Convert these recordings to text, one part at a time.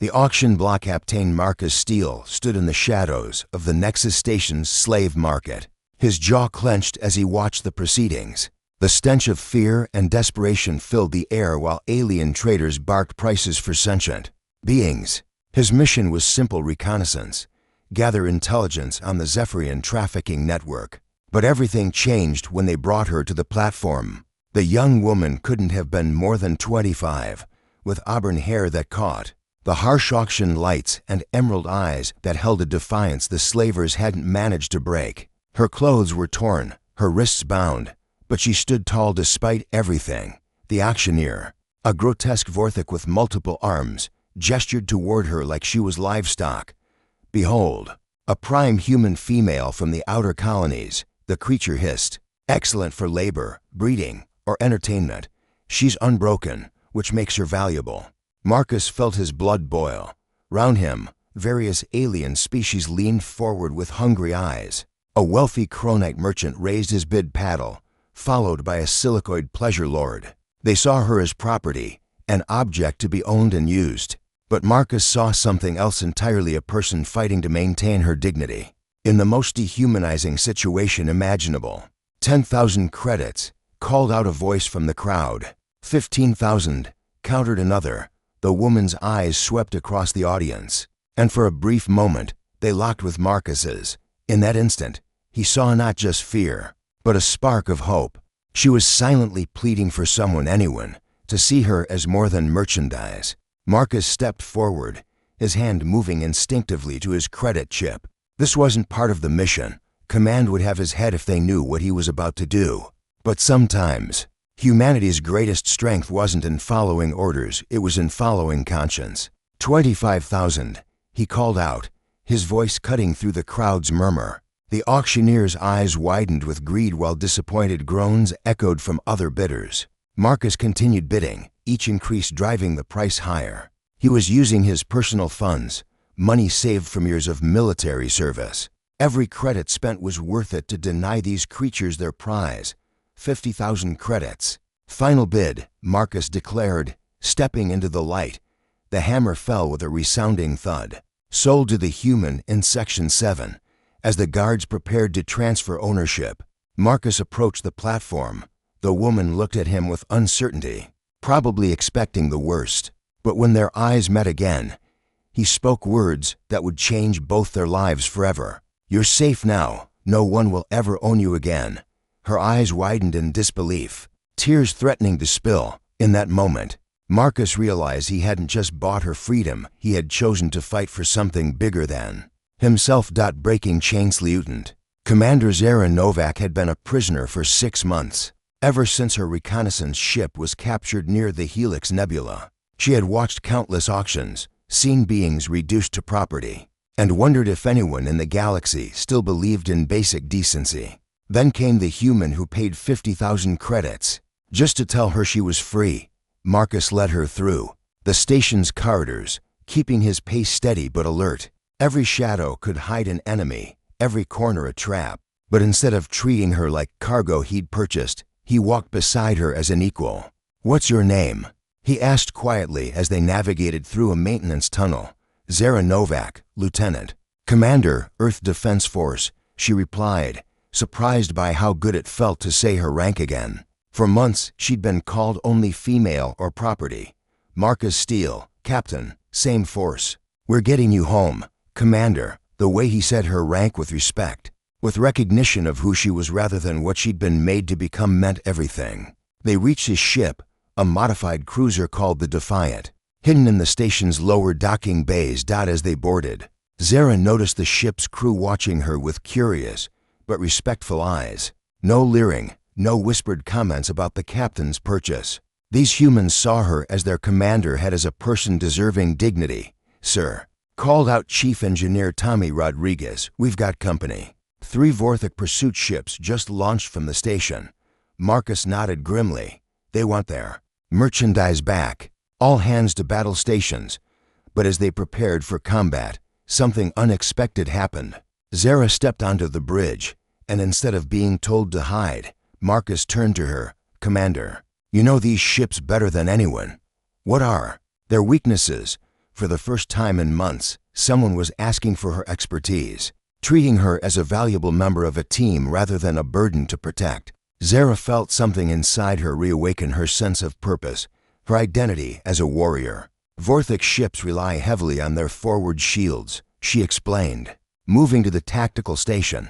The auction block Captain Marcus Steele stood in the shadows of the Nexus Station's slave market. His jaw clenched as he watched the proceedings. The stench of fear and desperation filled the air while alien traders barked prices for sentient beings. His mission was simple reconnaissance, gather intelligence on the Zephyrian trafficking network. But everything changed when they brought her to the platform. The young woman couldn't have been more than 25, with auburn hair that caught, the harsh auction lights and emerald eyes that held a defiance the slavers hadn't managed to break. Her clothes were torn, her wrists bound, but she stood tall despite everything. The auctioneer, a grotesque Vorthik with multiple arms, gestured toward her like she was livestock. "Behold, a prime human female from the outer colonies," the creature hissed. "Excellent for labor, breeding, or entertainment. She's unbroken, which makes her valuable." Marcus felt his blood boil. Round him, various alien species leaned forward with hungry eyes. A wealthy Chronite merchant raised his bid paddle, followed by a silicoid pleasure lord. They saw her as property, an object to be owned and used. But Marcus saw something else entirely, a person fighting to maintain her dignity. In the most dehumanizing situation imaginable. 10,000 credits, called out a voice from the crowd. 15,000, countered another. The woman's eyes swept across the audience, and for a brief moment, they locked with Marcus's. In that instant, he saw not just fear, but a spark of hope. She was silently pleading for someone, anyone, to see her as more than merchandise. Marcus stepped forward, his hand moving instinctively to his credit chip. This wasn't part of the mission. Command would have his head if they knew what he was about to do. But sometimes, humanity's greatest strength wasn't in following orders, it was in following conscience. 25,000, he called out, his voice cutting through the crowd's murmur. The auctioneer's eyes widened with greed while disappointed groans echoed from other bidders. Marcus continued bidding, each increase driving the price higher. He was using his personal funds, money saved from years of military service. Every credit spent was worth it to deny these creatures their prize. 50,000 credits. Final bid, Marcus declared, stepping into the light. The hammer fell with a resounding thud. Sold to the human in Section 7. As the guards prepared to transfer ownership, Marcus approached the platform. The woman looked at him with uncertainty, probably expecting the worst. But when their eyes met again, he spoke words that would change both their lives forever. "You're safe now. No one will ever own you again." Her eyes widened in disbelief, tears threatening to spill. In that moment, Marcus realized he hadn't just bought her freedom, he had chosen to fight for something bigger than himself. Breaking chains. Lieutenant Commander Zara Novak had been a prisoner for 6 months. Ever since her reconnaissance ship was captured near the Helix Nebula, she had watched countless auctions, seen beings reduced to property, and wondered if anyone in the galaxy still believed in basic decency. Then came the human who paid 50,000 credits, just to tell her she was free. Marcus led her through the station's corridors, keeping his pace steady but alert. Every shadow could hide an enemy, every corner a trap. But instead of treating her like cargo he'd purchased, he walked beside her as an equal. "What's your name?" he asked quietly as they navigated through a maintenance tunnel. "Zara Novak, Lieutenant. Commander, Earth Defense Force," she replied, surprised by how good it felt to say her rank again. For months, she'd been called only female or property. "Marcus Steele, Captain, same force. We're getting you home, Commander." The way he said her rank with respect, with recognition of who she was rather than what she'd been made to become, meant everything. They reached his ship, a modified cruiser called the Defiant, hidden in the station's lower docking bays. As they boarded, Zara noticed the ship's crew watching her with curious but respectful eyes. No leering, no whispered comments about the captain's purchase. These humans saw her as their commander had, as a person deserving dignity. "Sir," called out Chief Engineer Tommy Rodriguez, "we've got company." 3 Vorthik pursuit ships just launched from the station. Marcus nodded grimly. "They want their merchandise back." All hands to battle stations. But as they prepared for combat, something unexpected happened. Zara stepped onto the bridge, and instead of being told to hide, Marcus turned to her. "Commander, you know these ships better than anyone. What are their weaknesses?" For the first time in months, someone was asking for her expertise, treating her as a valuable member of a team rather than a burden to protect. Zara felt something inside her reawaken her sense of purpose, her identity as a warrior. Vorthic's ships rely heavily on their forward shields, she explained, moving to the tactical station,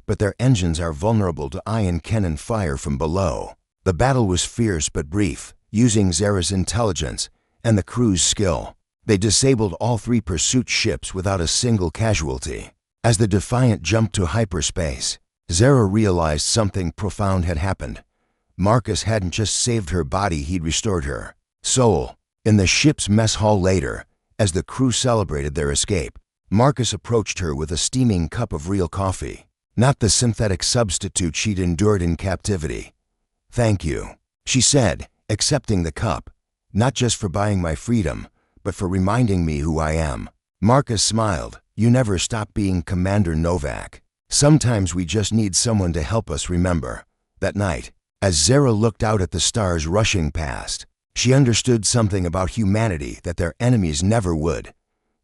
but their engines are vulnerable to ion cannon fire from below. The battle was fierce but brief, using Zara's intelligence and the crew's skill. They disabled all 3 pursuit ships without a single casualty. As the Defiant jumped to hyperspace, Zara realized something profound had happened. Marcus hadn't just saved her body, he'd restored her soul. In the ship's mess hall later, as the crew celebrated their escape, Marcus approached her with a steaming cup of real coffee, not the synthetic substitute she'd endured in captivity. "Thank you," she said, accepting the cup, "not just for buying my freedom, but for reminding me who I am." Marcus smiled. "You never stop being Commander Novak. Sometimes we just need someone to help us remember." That night, as Zara looked out at the stars rushing past, she understood something about humanity that their enemies never would.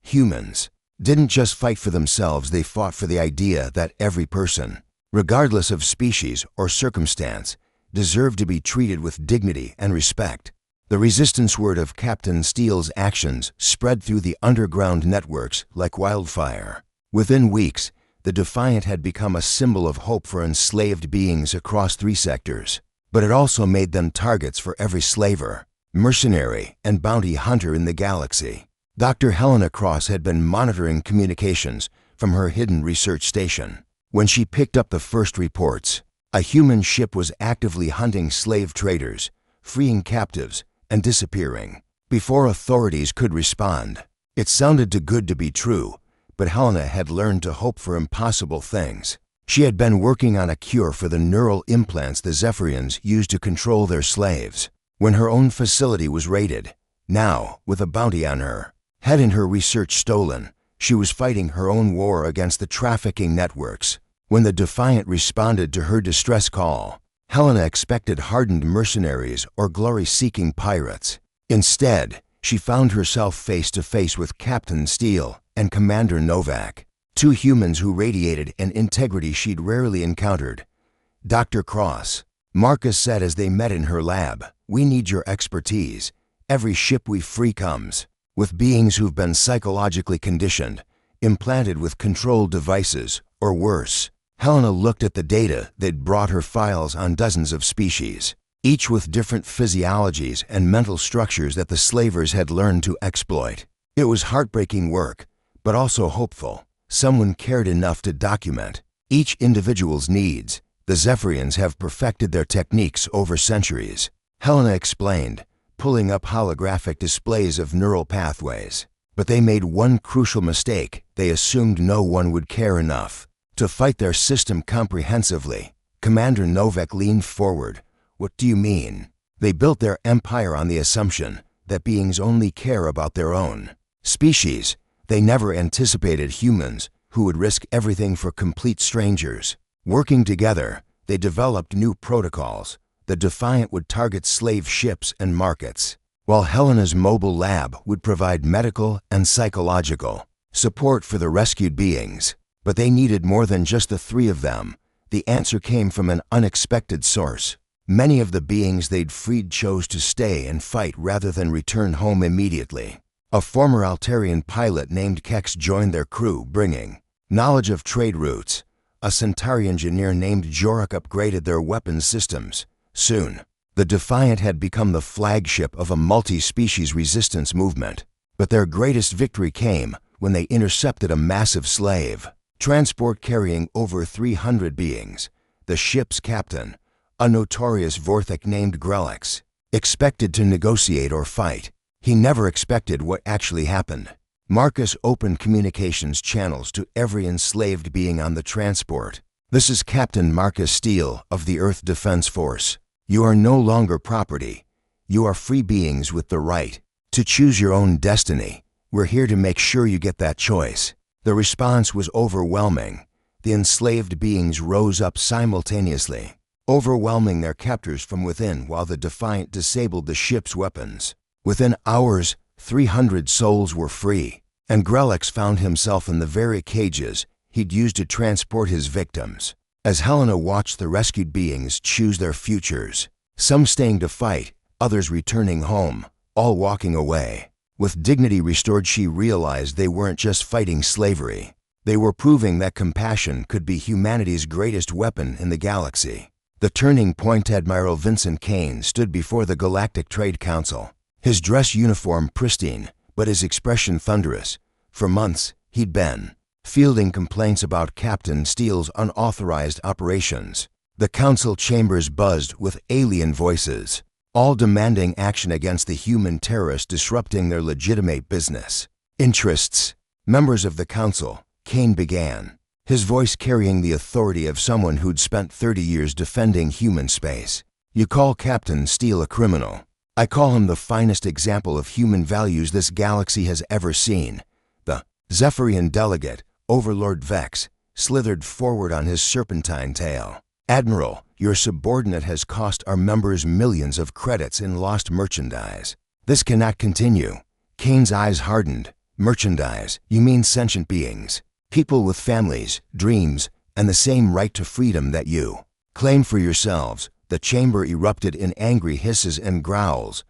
Humans didn't just fight for themselves, they fought for the idea that every person, regardless of species or circumstance, deserved to be treated with dignity and respect. The resistance word of Captain Steele's actions spread through the underground networks like wildfire. Within weeks, the Defiant had become a symbol of hope for enslaved beings across 3 sectors, but it also made them targets for every slaver, mercenary, and bounty hunter in the galaxy. Dr. Helena Cross had been monitoring communications from her hidden research station. When she picked up the first reports, a human ship was actively hunting slave traders, freeing captives, and disappearing before authorities could respond. It sounded too good to be true, but Helena had learned to hope for impossible things. She had been working on a cure for the neural implants the Zephyrians used to control their slaves. When her own facility was raided, now with a bounty on her head and her research stolen, she was fighting her own war against the trafficking networks. When the Defiant responded to her distress call, Helena expected hardened mercenaries or glory-seeking pirates. Instead, she found herself face to face with Captain Steele and Commander Novak, 2 humans who radiated an integrity she'd rarely encountered. "Dr. Cross," Marcus said as they met in her lab, "we need your expertise. Every ship we free comes with beings who've been psychologically conditioned, implanted with controlled devices, or worse." Helena looked at the data they'd brought her, files on dozens of species, each with different physiologies and mental structures that the slavers had learned to exploit. It was heartbreaking work, but also hopeful. Someone cared enough to document each individual's needs. The Zephyrians have perfected their techniques over centuries, Helena explained, pulling up holographic displays of neural pathways. But they made one crucial mistake. They assumed no one would care enough to fight their system comprehensively. Commander Novak leaned forward. "What do you mean?" "They built their empire on the assumption that beings only care about their own species. They never anticipated humans who would risk everything for complete strangers. Working together, they developed new protocols. The Defiant would target slave ships and markets, while Helena's mobile lab would provide medical and psychological support for the rescued beings. But they needed more than just the 3 of them. The answer came from an unexpected source. Many of the beings they'd freed chose to stay and fight rather than return home immediately. A former Altarian pilot named Kex joined their crew, bringing knowledge of trade routes. A Centauri engineer named Jorik upgraded their weapons systems. Soon, the Defiant had become the flagship of a multi-species resistance movement. But their greatest victory came when they intercepted a massive slave transport carrying over 300 beings. The ship's captain, a notorious Vorthic named Grelix, expected to negotiate or fight. He never expected what actually happened. Marcus opened communications channels to every enslaved being on the transport. "This is Captain Marcus Steele of the Earth Defense Force. You are no longer property. You are free beings with the right to choose your own destiny. We're here to make sure you get that choice." The response was overwhelming. The enslaved beings rose up simultaneously, overwhelming their captors from within while the Defiant disabled the ship's weapons. Within hours, 300 souls were free, and Grelix found himself in the very cages he'd used to transport his victims. As Helena watched the rescued beings choose their futures, some staying to fight, others returning home, all walking away. With dignity restored, she realized they weren't just fighting slavery. They were proving that compassion could be humanity's greatest weapon in the galaxy. The turning point. Admiral Vincent Kane stood before the Galactic Trade Council, his dress uniform pristine, but his expression thunderous. For months, he'd been fielding complaints about Captain Steele's unauthorized operations. The council chambers buzzed with alien voices, all demanding action against the human terrorists disrupting their legitimate business interests. Members of the council, Kane began, his voice carrying the authority of someone who'd spent 30 years defending human space. You call Captain Steele a criminal. I call him the finest example of human values this galaxy has ever seen. The Zephyrian delegate, Overlord Vex, slithered forward on his serpentine tail. Admiral, your subordinate has cost our members millions of credits in lost merchandise. This cannot continue. Kane's eyes hardened. Merchandise? You mean sentient beings? People with families, dreams, and the same right to freedom that you claim for yourselves. The chamber erupted in angry hisses and growls.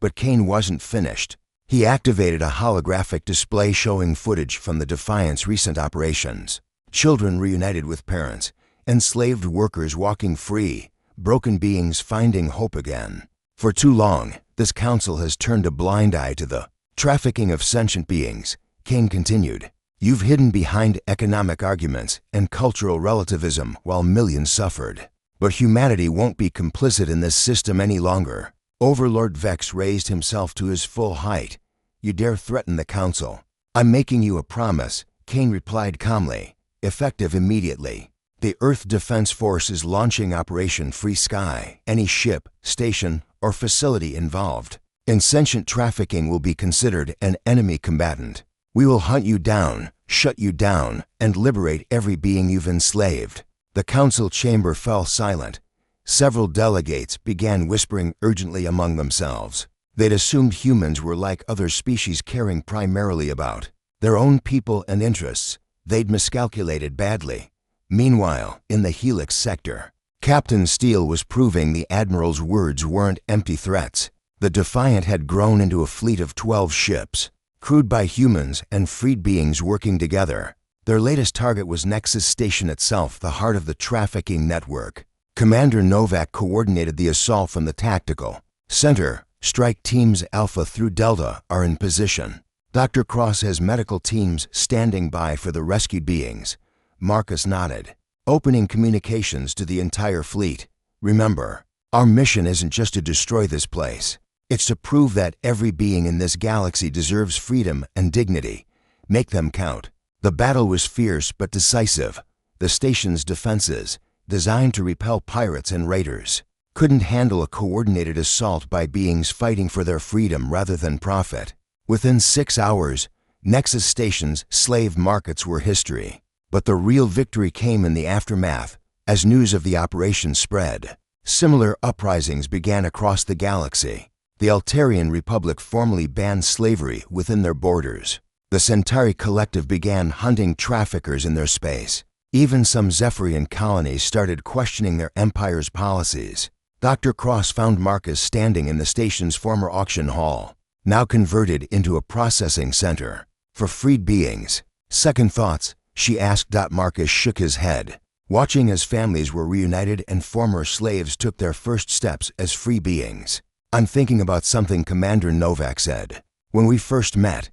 But Kane wasn't finished. He activated a holographic display showing footage from the Defiant's recent operations. Children reunited with parents, enslaved workers walking free, broken beings finding hope again. For too long, this council has turned a blind eye to the trafficking of sentient beings. Kane continued. You've hidden behind economic arguments and cultural relativism while millions suffered. But humanity won't be complicit in this system any longer. Overlord Vex raised himself to his full height. You dare threaten the council? I'm making you a promise, Kane replied calmly. Effective immediately. The Earth Defense Force is launching Operation Free Sky. Any ship, station, or facility involved in sentient trafficking will be considered an enemy combatant. We will hunt you down, shut you down, and liberate every being you've enslaved. The council chamber fell silent. Several delegates began whispering urgently among themselves. They'd assumed humans were like other species, caring primarily about their own people and interests. They'd miscalculated badly. Meanwhile, in the Helix sector, Captain Steele was proving the Admiral's words weren't empty threats. The Defiant had grown into a fleet of 12 ships, crewed by humans and freed beings working together. Their latest target was Nexus Station itself, the heart of the trafficking network. Commander Novak coordinated the assault from the tactical center. Strike teams Alpha through Delta are in position. Dr. Cross has medical teams standing by for the rescued beings. Marcus nodded, opening communications to the entire fleet. Remember, our mission isn't just to destroy this place. It's to prove that every being in this galaxy deserves freedom and dignity. Make them count. The battle was fierce but decisive. The station's defenses, designed to repel pirates and raiders, couldn't handle a coordinated assault by beings fighting for their freedom rather than profit. Within 6 hours, Nexus Station's slave markets were history. But the real victory came in the aftermath. As news of the operation spread, similar uprisings began across the galaxy. The Altarian Republic formally banned slavery within their borders. The Centauri Collective began hunting traffickers in their space. Even some Zephyrian colonies started questioning their empire's policies. Dr. Cross found Marcus standing in the station's former auction hall, now converted into a processing center for freed beings. Second thoughts? She asked. Marcus shook his head, watching as families were reunited and former slaves took their first steps as free beings. I'm thinking about something Commander Novak said when we first met.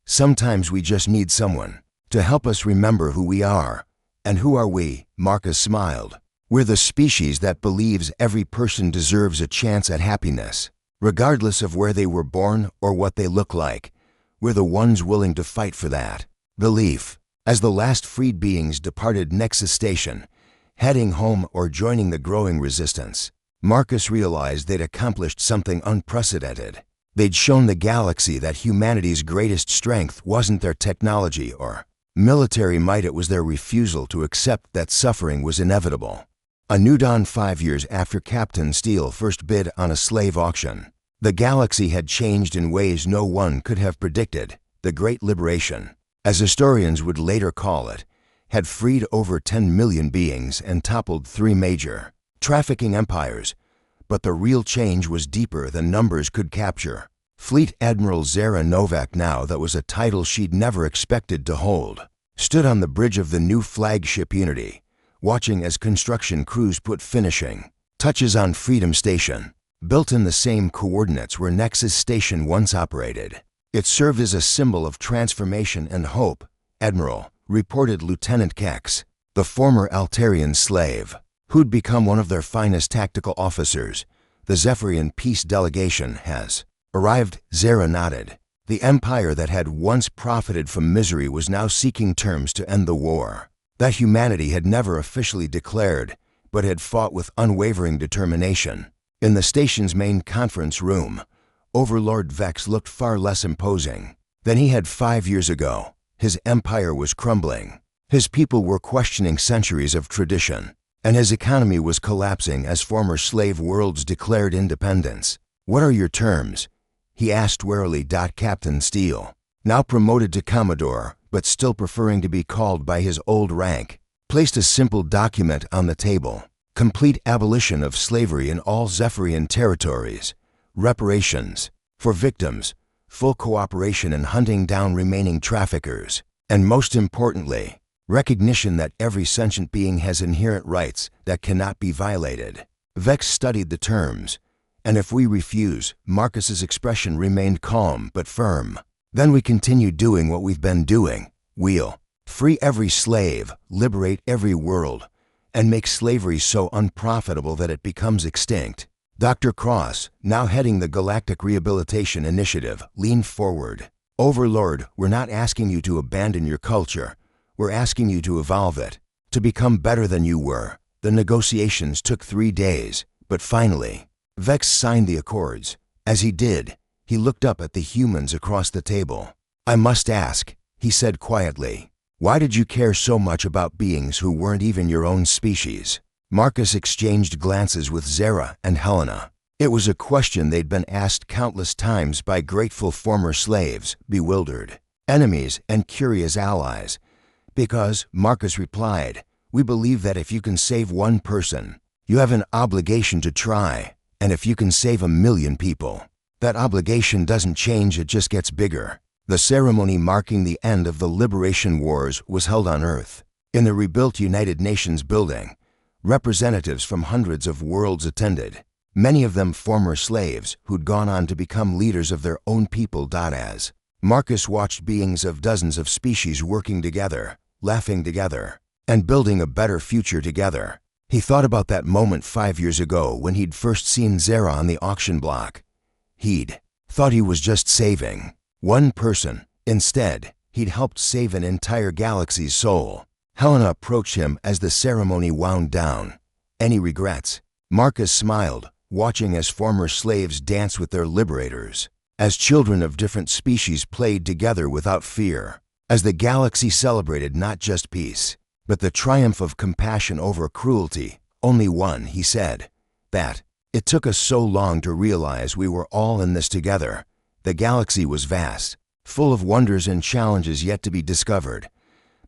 Sometimes we just need someone to help us remember who we are. And who are we? Marcus smiled. We're the species that believes every person deserves a chance at happiness, regardless of where they were born or what they look like. We're the ones willing to fight for that belief. As the last freed beings departed Nexus Station, heading home or joining the growing resistance, Marcus realized they'd accomplished something unprecedented. They'd shown the galaxy that humanity's greatest strength wasn't their technology or military might, it was their refusal to accept that suffering was inevitable. A new dawn 5 years after Captain Steele first bid on a slave auction. The galaxy had changed in ways no one could have predicted. The Great Liberation, as historians would later call it, had freed over 10 million beings and toppled 3 major trafficking empires. But the real change was deeper than numbers could capture. Fleet Admiral Zara Novak, now that was a title she'd never expected to hold, stood on the bridge of the new flagship Unity, watching as construction crews put finishing touches on Freedom Station, built in the same coordinates where Nexus Station once operated. It served as a symbol of transformation and hope. Admiral, reported Lieutenant Kex, the former Altarian slave, who'd become one of their finest tactical officers. The Zephyrian peace delegation has arrived. Zara nodded. The empire that had once profited from misery was now seeking terms to end the war that humanity had never officially declared, but had fought with unwavering determination. In the station's main conference room, Overlord Vex looked far less imposing than he had 5 years ago. His empire was crumbling. His people were questioning centuries of tradition, and his economy was collapsing as former slave worlds declared independence. "What are your terms?" he asked warily. Captain Steele, now promoted to Commodore, but still preferring to be called by his old rank, placed a simple document on the table. Complete abolition of slavery in all Zephyrian territories, reparations for victims, full cooperation in hunting down remaining traffickers, and most importantly, recognition that every sentient being has inherent rights that cannot be violated. Vex studied the terms, and if we refuse, Marcus's expression remained calm but firm. Then we continue doing what we've been doing. We'll free every slave, liberate every world, and make slavery so unprofitable that it becomes extinct. Dr. Cross, now heading the Galactic Rehabilitation Initiative, leaned forward. "Overlord, we're not asking you to abandon your culture. We're asking you to evolve it, to become better than you were." The negotiations took 3 days, but finally, Vex signed the accords. As he did, he looked up at the humans across the table. "I must ask," he said quietly, "why did you care so much about beings who weren't even your own species?" Marcus exchanged glances with Zara and Helena. It was a question they'd been asked countless times by grateful former slaves, bewildered enemies, and curious allies. "Because," Marcus replied, "we believe that if you can save one person, you have an obligation to try, and if you can save 1,000,000 people, that obligation doesn't change, it just gets bigger." The ceremony marking the end of the Liberation Wars was held on Earth, in the rebuilt United Nations building. Representatives from hundreds of worlds attended, many of them former slaves who'd gone on to become leaders of their own people. As Marcus watched beings of dozens of species working together, laughing together, and building a better future together, he thought about that moment 5 years ago when he'd first seen Zara on the auction block. He'd thought he was just saving one person. Instead, he'd helped save an entire galaxy's soul. Helena approached him as the ceremony wound down. "Any regrets?" Marcus smiled, watching as former slaves danced with their liberators, as children of different species played together without fear, as the galaxy celebrated not just peace, but the triumph of compassion over cruelty. "Only one," he said. "That it took us so long to realize we were all in this together." The galaxy was vast, full of wonders and challenges yet to be discovered.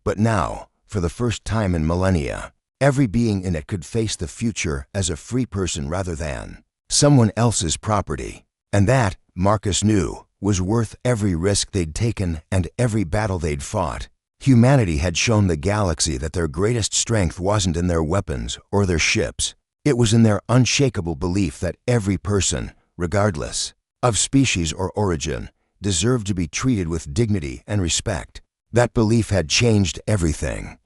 But now, for the first time in millennia, every being in it could face the future as a free person rather than someone else's property. And that, Marcus knew, was worth every risk they'd taken and every battle they'd fought. Humanity had shown the galaxy that their greatest strength wasn't in their weapons or their ships. It was in their unshakable belief that every person, regardless of species or origin, deserved to be treated with dignity and respect. That belief had changed everything.